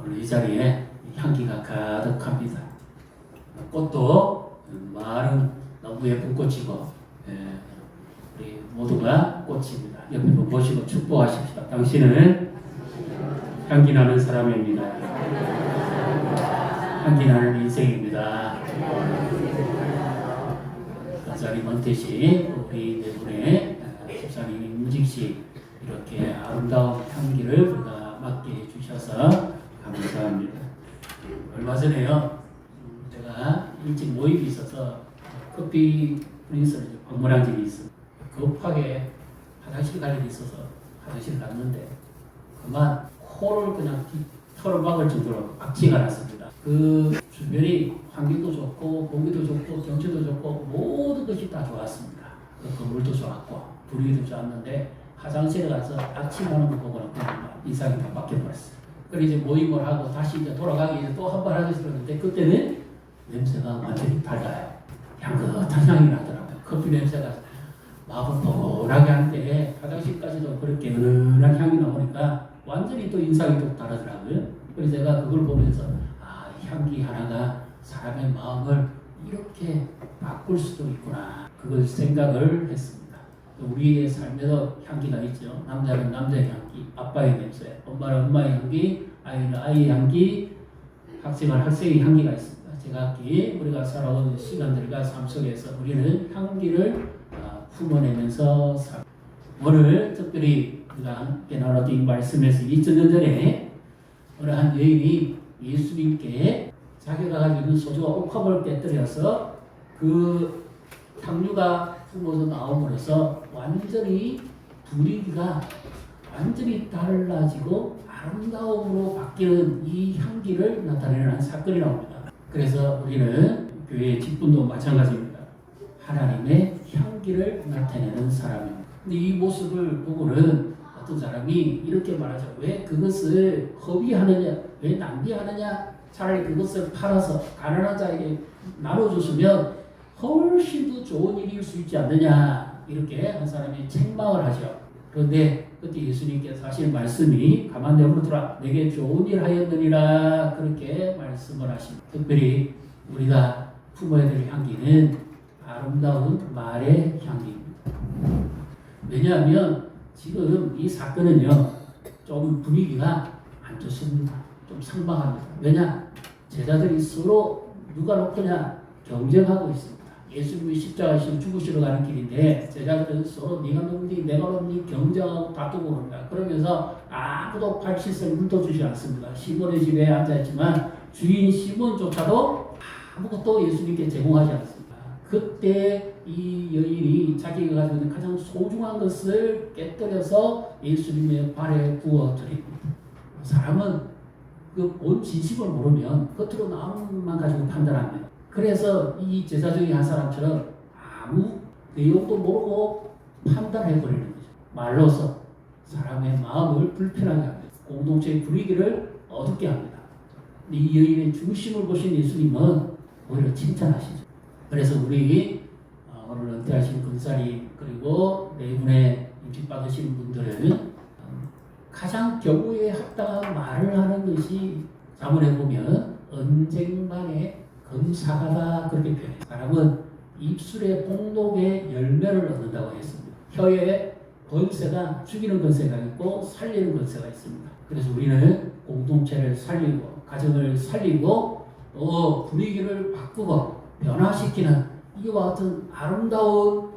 오늘 이 자리에 향기가 가득합니다. 꽃도 마른 너무 예쁜 꽃이고, 우리 모두가 꽃입니다. 옆에 보시고 축복하십시오. 당신은 향기 나는 사람입니다. 향기 나는 인생입니다. 간사리 먼테시 우리 네 분의 집사님 임직식 이렇게 아름다운 향기를 우리가 맡게 해주셔서 감사합니다. 얼마 전에요, 제가 일찍 모임이 있어서 커피 프린스를 방문한 적이 있어요. 급하게 화장실 갈 일이 있어서 화장실 갔는데 그만 코를 그냥 털을 막을 정도로 악취가 났습니다. 그 주변이 환경도 좋고 공기도 좋고 경치도 좋고 모든 것이 다 좋았습니다. 그 건물도 좋았고 분위기도 좋았는데 화장실에 가서 악취 나는 거 보고는 그냥 인상이 다 바뀌어버렸어요. 그래서 이제 모임을 하고 다시 이제 돌아가기 위해서 또 한 번 하기 싫었는데 그때는 냄새가 완전히 달라요. 향긋한 향이 나더라고요. 커피 냄새가 마음을 뽀뽀하게 하는데 화장실까지도 그렇게 은은한 향이 나오니까 완전히 또 인상이 또 다르더라고요. 그래서 제가 그걸 보면서 향기 하나가 사람의 마음을 이렇게 바꿀 수도 있구나, 그걸 생각을 했습니다. 우리의 삶에도 향기가 있죠. 남자는 남자의 향기, 아빠의 냄새, 엄마는 엄마의 향기, 아이는 아이의 향기, 학생은 학생의 향기가 있습니다. 제각기 우리가 살아온 시간들과 삶 속에서 우리는 향기를 품어내면서 삽니다. 오늘 특별히 우리가 함께 나눴던 이 말씀에서 2000년 전에 어느 한 여인이 예수님께 자기가 가지고 있는 소주와 옥합을 깨뜨려서 그 향유가 품어서 나옴으로써 완전히 분위기가 완전히 달라지고 아름다움으로 바뀌는 이 향기를 나타내는 사건이 나옵니다. 그래서 우리는 교회의 직분도 마찬가지입니다. 하나님의 향기를 나타내는 사람입니다. 근데 이 모습을 보고는 어떤 사람이 이렇게 말하죠. 왜 그것을 허비하느냐, 왜 낭비하느냐, 차라리 그것을 팔아서 가난한 자에게 나눠줬으면 훨씬 더 좋은 일일 수 있지 않느냐, 이렇게 한 사람이 책망을 하죠. 그런데 그때 예수님께서 하신 말씀이 가만 내버려두라, 내게 좋은 일 하였느니라, 그렇게 말씀을 하십니다. 특별히 우리가 품어야 될 향기는 아름다운 말의 향기입니다. 왜냐하면 지금 이 사건은요, 좀 분위기가 안 좋습니다. 좀 상방합니다. 왜냐? 제자들이 서로 누가 높으냐 경쟁하고 있습니다. 예수님이 십자가에서 죽으시러 가는 길인데 제자들은 서로 네가 높니 내가 높니 경쟁하고 다투고 그럽니다. 그러면서 아무도 발짓을 물어주지 않습니다. 시몬의 집에 앉아있지만 주인 시몬조차도 아무것도 예수님께 제공하지 않습니다. 그때 이 여인이 자기가 가지고 있는 가장 소중한 것을 깨뜨려서 예수님의 발에 부어드립니다. 사람은 그 본 진심을 모르면 겉으로 나오는 것만 가지고 판단합니다. 그래서 이 제자 중에 한 사람처럼 아무 내용도 모르고 판단해버리는 거죠. 말로서 사람의 마음을 불편하게 합니다. 공동체의 분위기를 어둡게 합니다. 이 여인의 중심을 보신 예수님은 오히려 칭찬하시죠. 그래서 우리 오늘 은퇴하신 근사리 그리고 네 분의 임직 받으신 분들은 가장 경우에 합당한 말을 하는 것이 자문해 보면 언쟁만의 금사가다, 그렇게 표현해요. 사람은 입술의 복록의 열매를 얻는다고 했습니다. 혀에 건세가 죽이는 건세가 있고 살리는 건세가 있습니다. 그래서 우리는 공동체를 살리고 가정을 살리고 또 분위기를 바꾸고 변화시키는 이와 같은 아름다운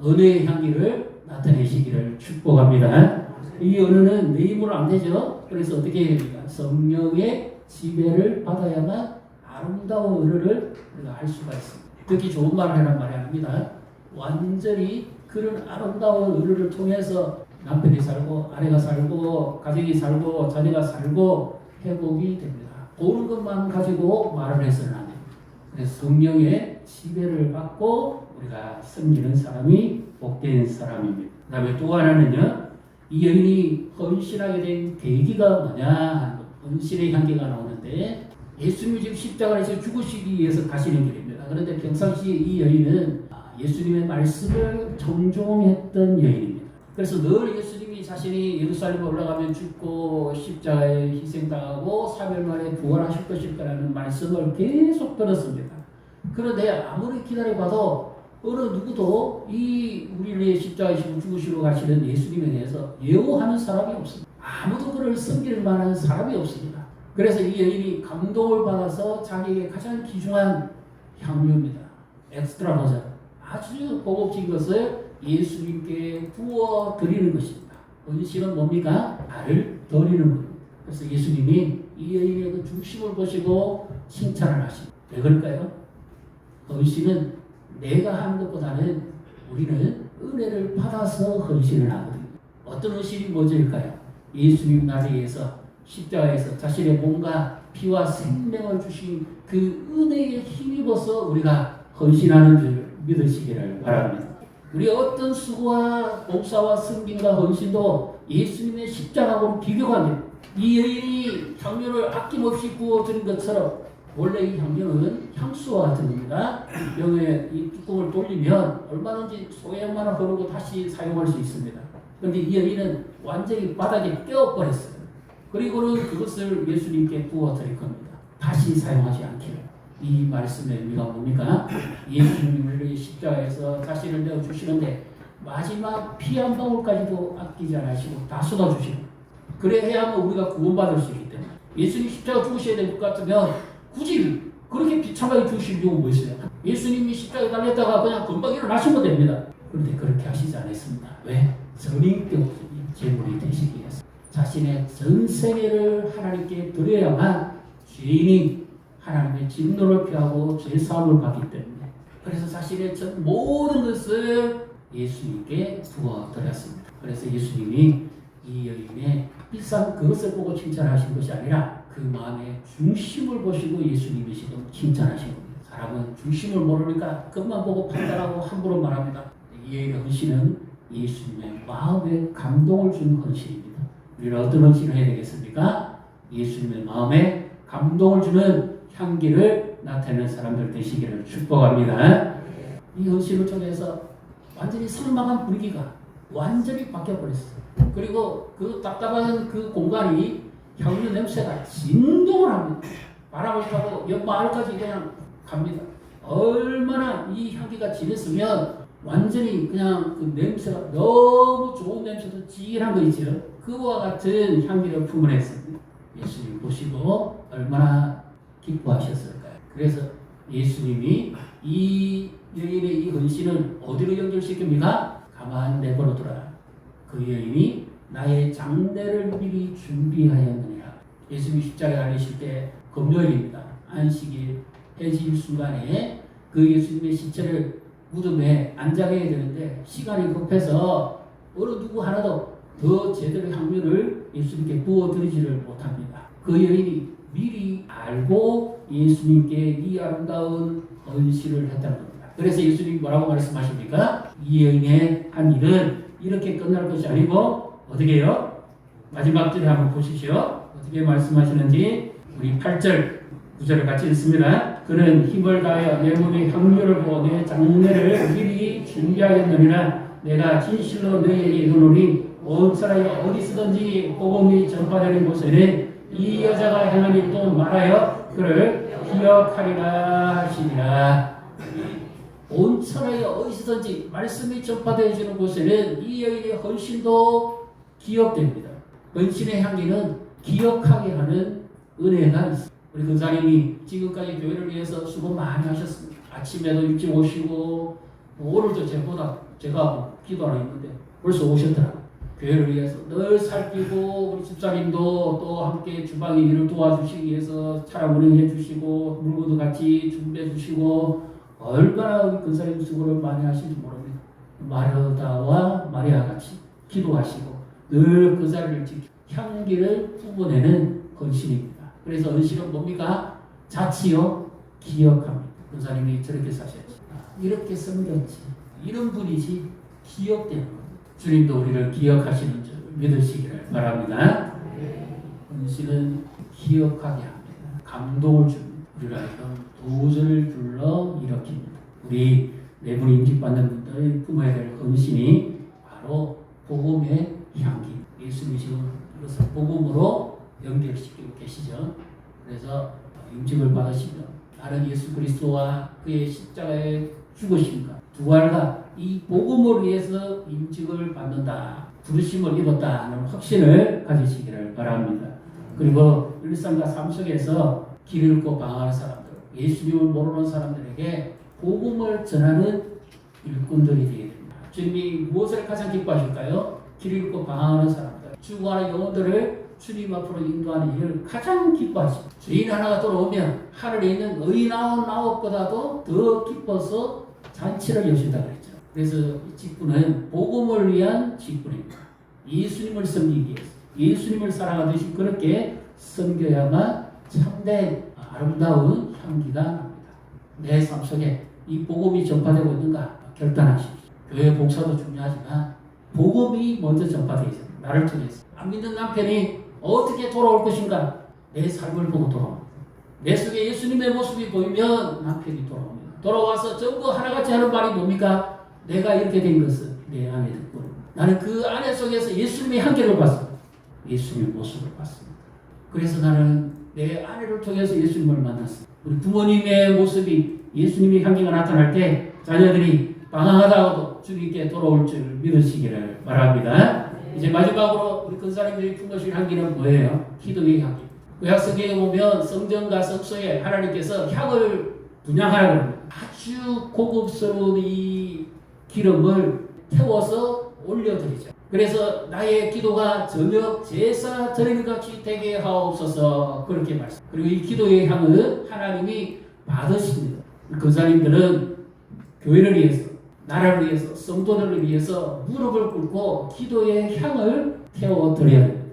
은혜의 향기를 나타내시기를 축복합니다. 이 은혜는 내 힘으로 안 되죠. 그래서 어떻게 해야 됩니까? 성령의 지배를 받아야만 아름다운 은혜를 우리가 할 수가 있습니다. 듣기 좋은 말을 하란 말이 아닙니다. 완전히 그런 아름다운 은혜를 통해서 남편이 살고 아내가 살고 가정이 살고 자녀가 살고 회복이 됩니다. 보는 것만 가지고 말을 해서는 안 됩니다. 그래서 성령의 지배를 받고 우리가 섬기는 사람이 복된 사람입니다. 그 다음에 또 하나는요, 이 여인이 헌신하게 된 계기가 뭐냐, 헌신의 향기가 나오는데 예수님이 지금 십자가에서 죽으시기 위해서 가시는 길입니다. 그런데 평상시에 이 여인은 예수님의 말씀을 정종했던 여인입니다. 그래서 늘 예수님이 자신이 예루살렘에 올라가면 죽고 십자가에 희생당하고 3일 만에 부활하실 것일 거라는 말씀을 계속 들었습니다. 그런데 아무리 기다려봐도 어느 누구도 이 우리를 위해 십자가에 죽으시러 가시는 예수님에 대해서 예우하는 사람이 없습니다. 아무도 그를 섬길 만한 사람이 없습니다. 그래서 이 여인이 감동을 받아서 자기에게 가장 귀중한 향유입니다. 엑스트라 버전. 아주 고급진 것을 예수님께 부어 드리는 것입니다. 은신은 뭡니까? 나를 드리는 겁니다. 그래서 예수님이 이 여인의 그 중심을 보시고 칭찬을 하십니다. 왜 그럴까요? 헌신은 내가 하는 것보다는 우리는 은혜를 받아서 헌신을 하거든요. 어떤 헌신이 먼저일까요? 예수님 나를 위해서 십자가에서 자신의 몸과 피와 생명을 주신 그 은혜에 힘입어서 우리가 헌신하는 줄 믿으시기를 바랍니다. 우리 어떤 수고와 봉사와 승진과 헌신도 예수님의 십자가하고 비교가 안 됩니다. 이 여인이 향료를 아낌없이 부어드린 것처럼 원래 이 향료는 향수와 같은 겁니다. 병에 이 뚜껑을 돌리면 얼마든지 소액만 흐르고 다시 사용할 수 있습니다. 그런데 이 여인은 완전히 바닥에 떼어버렸어요. 그리고는 그것을 예수님께 부어드릴 겁니다. 다시 사용하지 않기를. 이 말씀의 의미가 뭡니까? 예수님을 십자가에서 자신을 내어주시는데 마지막 피 한 방울까지도 아끼지 않으시고 다 쏟아주시는, 그래야만 우리가 구원받을 수 있기 때문에. 예수님 십자가 죽으셔야 될 것 같으면 굳이 그렇게 비참하게 죽으실 이유가 뭐 있어요? 예수님이 십자가에 달렸다가 그냥 금방 일어나시면 됩니다. 그런데 그렇게 하시지 않았습니다. 왜? 선인격 제물이 되시기 위해서 자신의 전 세계를 하나님께 드려야만 죄인이 하나님의 진노를 피하고 죄사함을 받기 때문에. 그래서 자신의 전 모든 것을 예수님께 부어드렸습니다. 그래서 예수님이 이 여인의 비싼 그것을 보고 칭찬하신 것이 아니라 그 마음의 중심을 보시고 예수님이 지금 칭찬하신 겁니다. 사람은 중심을 모르니까 끝만 보고 판단하고 함부로 말합니다. 이 여인의 헌신은 예수님의 마음에 감동을 주는 헌신입니다. 우리는 어떤 헌신을 해야 되겠습니까? 예수님의 마음에 감동을 주는 향기를 나타내는 사람들 되시기를 축복합니다. 이 헌신을 통해서 완전히 상막한 분위기가 완전히 바뀌어버렸어요. 그리고 그 답답한 그 공간이 향유 냄새가 진동을 합니다. 바람을 타고 옆 마을까지 그냥 갑니다. 얼마나 이 향기가 진했으면 완전히 그냥 그 냄새가 너무 좋은 냄새도 진한 거 있죠. 그와 같은 향기를 품어냈습니다. 예수님 보시고 얼마나 기뻐하셨을까요? 그래서 예수님이 이 여인의 이 헌신을 어디로 연결시킵니까? 가만 내버려두라. 그 여인이 나의 장례를 미리 준비하였느니라. 예수님이 십자가에 달리실 때 금요일입니다. 안식일 해질 순간에 그 예수님의 시체를 무덤에 안장해야 되는데 시간이 급해서 어느 누구 하나도 더 제대로 향유를 예수님께 부어드리지를 못합니다. 그 여인이 미리 알고 예수님께 이 아름다운 헌신을 했다는 겁니다. 그래서 예수님이 뭐라고 말씀하십니까? 이 여인의 한 일은 이렇게 끝날 것이 아니고 어떻게 해요? 마지막 절에 한번 보십시오. 어떻게 말씀하시는지 우리 8절 9절을 같이 읽습니다. 그는 힘을 다하여 내 몸에 향유를 부어 내 장례를 미리 준비하였느니라. 내가 진실로 너희에게 이르노니 온 사람이 어디서든지 복음이 전파되는 곳에는 이 여자가 행한 일도 말하여 그를 기억하리라 하시니라. 온 천하에 어디서든지 말씀이 전파되어지는 곳에는 이 여인의 헌신도 기억됩니다. 헌신의 향기는 기억하게 하는 은혜가 있습니다. 우리 근사님이 지금까지 교회를 위해서 수고 많이 하셨습니다. 아침에도 일찍 오시고 오늘도 제가 기도하러 있는데 벌써 오셨더라고요. 교회를 위해서 늘 살피고 우리 집사님도 또 함께 주방에 일을 도와주시기 위해서 차량 운행해 주시고 물건도 같이 준비해 주시고 얼마나 우리 근사님 수고를 많이 하시는지 모릅니다. 마르다와 마리아 같이 기도하시고 늘 그 자리를 지키고 향기를 뿜어내는 헌신입니다. 그래서 헌신은 뭡니까? 자치요 기억합니다. 근사님이 저렇게 사셨지, 이렇게 섬겼지, 이런 분이지 기억되는 겁니다. 주님도 우리를 기억하시는 줄 믿으시기를 바랍니다. 헌신은 기억하게 합니다. 감동을 줍니다. 우리를 하여금 도전을 불러 일으킵니다. 우리 내부로 인직받는 분들이 품어야 될 헌신이 바로 복음의 향기입니다. 예수님이 지금 이것을 복음으로 연결시키고 계시죠. 그래서 임직을 받으시면 나는 예수 그리스도와 그의 십자가의 죽으심과 부활과 이 복음을 위해서 임직을 받는다, 부르심을 입었다 하는 확신을 가지시기를 바랍니다. 그리고 일상과 삶 속에서 길 잃고 방황하는 사람들, 예수님을 모르는 사람들에게 복음을 전하는 일꾼들이 되게 됩니다. 주님이 무엇을 가장 기뻐하실까요? 길 잃고 방황하는 사람들, 죽어가는 영혼들을 주님 앞으로 인도하는 일을 가장 기뻐하십니다. 죄인 하나가 돌아오면 하늘에 있는 의인 99보다도 더 기뻐서 잔치를 여신다 그랬죠. 그래서 이 직분은 복음을 위한 직분입니다. 예수님을 섬기기 위해서, 예수님을 사랑하듯이 그렇게 섬겨야만 참된 아름다운 향기가 납니다. 내 삶 속에 이 복음이 전파되고 있는가 결단하십시오. 교회 봉사도 중요하지만 복음이 먼저 전파되죠. 나를 통해서. 안 믿는 남편이 어떻게 돌아올 것인가? 내 삶을 보고 돌아옵니다. 내 속에 예수님의 모습이 보이면 남편이 돌아옵니다. 돌아와서 전부 하나같이 하는 말이 뭡니까? 내가 이렇게 된 것은 내 안에 듣고 나는 그 안에 속에서 예수님의 향기를 봤습니다. 예수님의 모습을 봤습니다. 그래서 나는 내 아내를 통해서 예수님을 만났습니다. 우리 부모님의 모습이 예수님의 향기가 나타날 때 자녀들이 방황하다가도 주님께 돌아올 줄 믿으시기를 바랍니다. 이제 마지막으로 우리 근사님들이 품으실 향기는 뭐예요? 기도의 향기. 구약성경에 보면 성전과 성소에 하나님께서 향을 분양하라고 합니다. 아주 고급스러운 이 기름을 태워서 올려드리죠. 그래서 나의 기도가 저녁 제사 드림같이 되게 하옵소서 그렇게 말씀. 그리고 이 기도의 향은 하나님이 받으십니다. 근사님들은 교회를 위해서, 나라를 위해서, 성도들을 위해서 무릎을 꿇고 기도의 향을 태워드려야 합니다.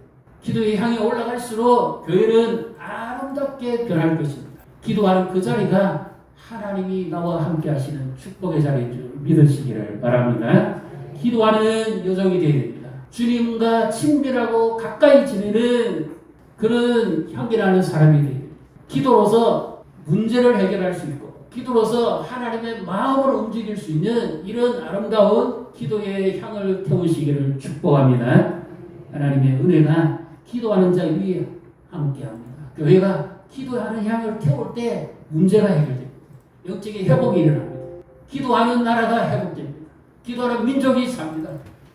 기도의 향이 올라갈수록 교회는 아름답게 변할 것입니다. 기도하는 그 자리가 하나님이 나와 함께 하시는 축복의 자리인 줄 믿으시기를 바랍니다. 기도하는 여정이 되어야 됩니다. 주님과 친밀하고 가까이 지내는 그런 향기나는 사람이 되어야 됩니다. 기도로서 문제를 해결할 수 있고 기도로서 하나님의 마음을 움직일 수 있는 이런 아름다운 기도의 향을 태우시기를 축복합니다. 하나님의 은혜가 기도하는 자 위에 함께합니다. 교회가 기도하는 향을 태울 때 문제가 해결됩니다. 영적인 회복이 일어납니다. 기도하는 나라가 회복됩니다. 기도하는 민족이 삽니다.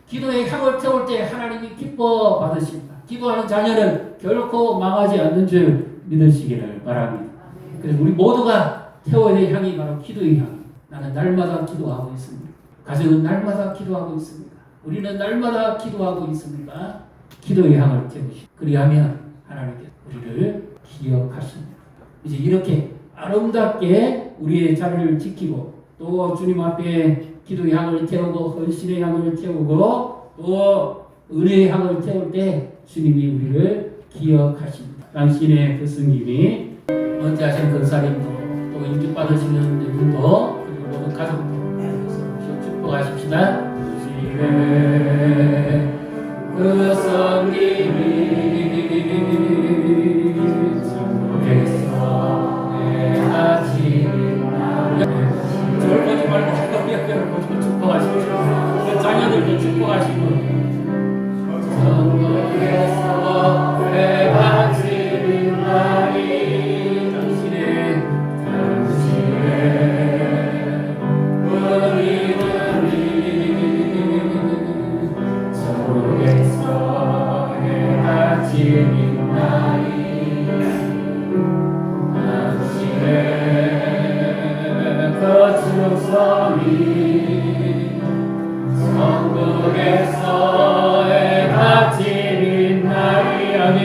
기도의 향을 태울 때 하나님이 기뻐 받으십니다. 기도하는 자녀는 결코 망하지 않는 줄 믿으시기를 바랍니다. 그래서 우리 모두가 태워야 될 향이 바로 기도의 향. 나는 날마다 기도하고 있습니다. 가정은 날마다 기도하고 있습니다. 우리는 날마다 기도하고 있습니다. 기도의 향을 태우시고 그리하면 하나님께서 우리를 기억하십니다. 이제 이렇게 아름답게 우리의 자리를 지키고 또 주님 앞에 기도의 향을 태우고 헌신의 향을 태우고 또 은혜의 향을 태울 때 주님이 우리를 기억하십니다. 당신의 그 성김이 은퇴하신 근사님도 또 인기 받으시는 분도 그리고 모든 가족도 축복하십시다. 당신의 그 성김이 천국에서 내 아침이나 절보지 말고 옆에를 축복하시고 자녀들도 축복하시고 천국에서 내 아침인 날이 당신의 은혜는 천국에서 내 아침인 날이 천국에서의 아침인 날이 아닌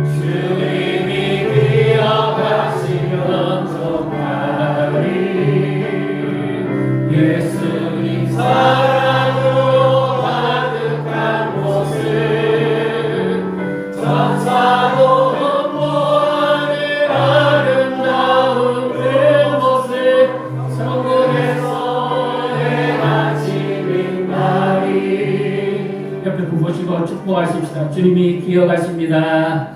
주님이 기억하시면 정말이 예수님 사랑으로 가득한 곳은 천사도 흠모하는 아름다운 그 모습 천국에서의 아침인 날이 옆에 보시고 축복하십시다. 주님이 기억하십니다.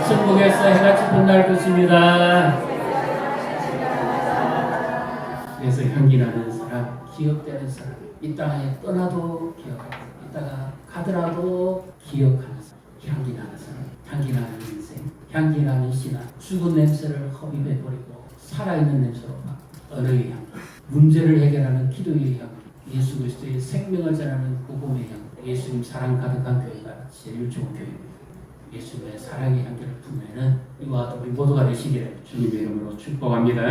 천국에서 해가 짙은 날 것입니다. 그래서 향기나는 사람, 기억되는 사람 이 땅에 떠나도 기억하고 이따가 가더라도 기억하는 사람, 향기 나는 사람, 향기 나는 인생, 향기 나는 신앙, 죽은 냄새를 흡입해버리고 살아있는 냄새로 막 언어의 향기, 문제를 해결하는 기도의 향기, 예수 그리스도의 생명을 전하는 복음의 향기, 예수님 사랑 가득한 교회가 제일 좋은 교회입니다. 예수님의 사랑의 향기를 품에는 이와 같은 우리 모두가 되시기를 주님의 이름으로 축복합니다.